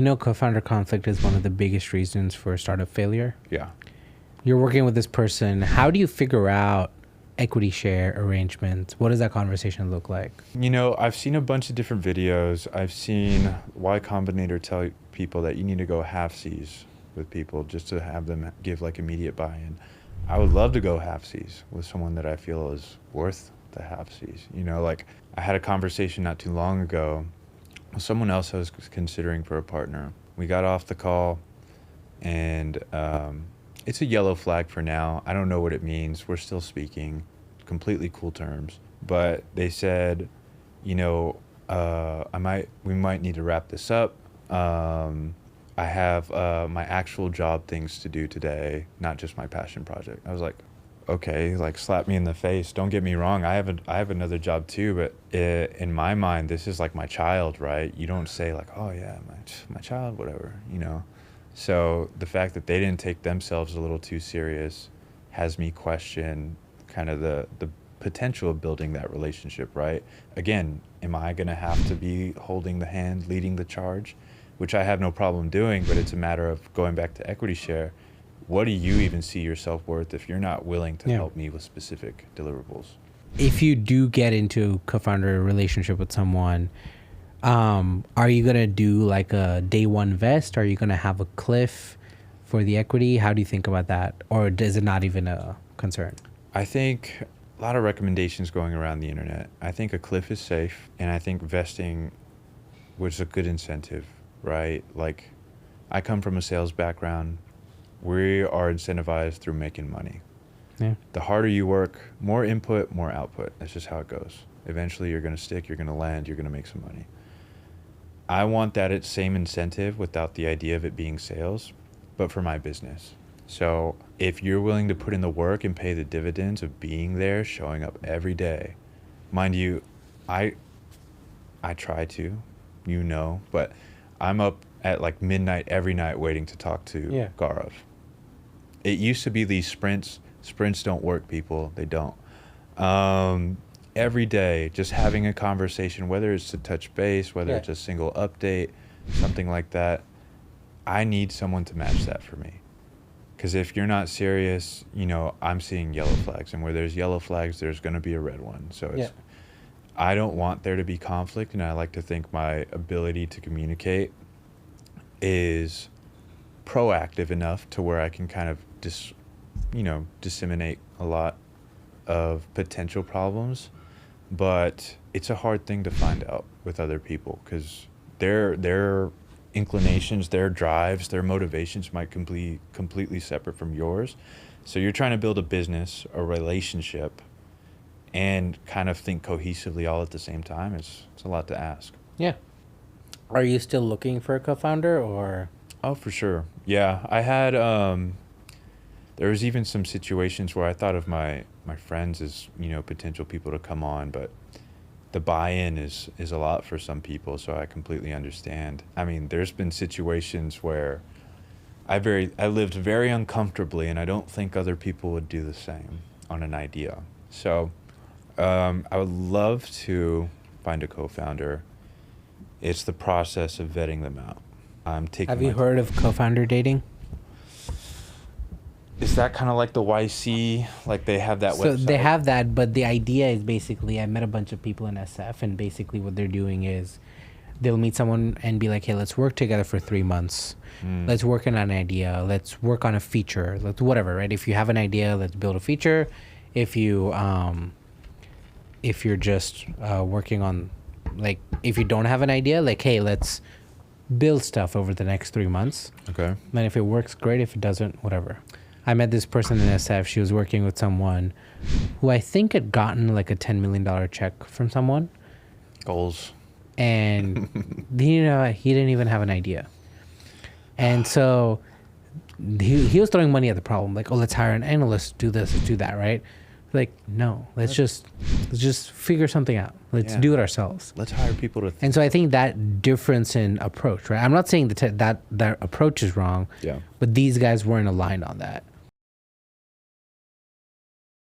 Co-founder conflict is one of the biggest reasons for startup failure. Yeah. You're working with this person. How do you figure out equity share arrangements? What does that conversation look like? I've seen a bunch of different videos. I've seen Y Combinator tell people that you need to go half-seas with people just to have them give like immediate buy-in. I would love to go half-seas with someone that I feel is worth the half-seas. I had a conversation not too long ago with someone else I was considering for a partner. We got off the call and it's a yellow flag for now. I don't know what it means. We're still speaking, completely cool terms. But they said, we might need to wrap this up. I have my actual job things to do today, not just my passion project. I was like, okay, like slap me in the face. Don't get me wrong. I have another job too, but in my mind, this is like my child, right? You don't say like, oh yeah, my child, whatever, So the fact that they didn't take themselves a little too serious has me question kind of the potential of building that relationship, right? Again, am I going to have to be holding the hand, leading the charge, which I have no problem doing, but it's a matter of going back to equity share. What do you even see yourself worth if you're not willing to help me with specific deliverables? If you do get into co-founder relationship with someone, are you going to do like a day one vest? Are you going to have a cliff for the equity? How do you think about that? Or is it not even a concern? I think a lot of recommendations going around the internet. I think a cliff is safe, and I think vesting was a good incentive, right? Like, I come from a sales background. We are incentivized through making money. Yeah. The harder you work, more input, more output. That's just how it goes. Eventually, you're going to stick, you're going to land, you're going to make some money. I want that same incentive without the idea of it being sales, but for my business. So if you're willing to put in the work and pay the dividends of being there, showing up every day, mind you, I try to, but I'm up at like midnight every night waiting to talk to Gaurav. It used to be these sprints. Sprints don't work, people. They don't. Every day, just having a conversation, whether it's to touch base, whether it's a single update, something like that. I need someone to match that for me. Because if you're not serious, I'm seeing yellow flags. And where there's yellow flags, there's going to be a red one. So I don't want there to be conflict. And I like to think my ability to communicate is proactive enough to where I can kind of disseminate a lot of potential problems. But it's a hard thing to find out with other people because their inclinations, their drives, their motivations might be completely separate from yours. So you're trying to build a business, a relationship, and kind of think cohesively all at the same time. It's a lot to ask. Yeah. Are you still looking for a co-founder or? Oh, for sure. Yeah, I had, there was even some situations where I thought of my friends as, potential people to come on, but the buy-in is a lot for some people, so I completely understand. I mean, there's been situations where I lived very uncomfortably, and I don't think other people would do the same on an idea. So I would love to find a co-founder. It's the process of vetting them out. Have you heard of co-founder dating? Is that kind of like the YC? Like they have that website? So they have that, but the idea is basically, I met a bunch of people in SF, and basically what they're doing is they'll meet someone and be like, hey, let's work together for 3 months. Let's work on an idea. Let's work on a feature. Let's whatever, right? If you have an idea, let's build a feature. If you're just working on, like, if you don't have an idea, like, hey, let's build stuff over the next 3 months. Okay. And if it works, great. If it doesn't, whatever. I met this person in SF. She was working with someone who I think had gotten like a $10 million check from someone. Goals. And he didn't even have an idea. And so he was throwing money at the problem. Like, oh, let's hire an analyst, do this, do that, right? Like, no, let's just figure something out. Let's do it ourselves. Let's hire people to. And so I think that difference in approach, right? I'm not saying that approach is wrong. Yeah. But these guys weren't aligned on that.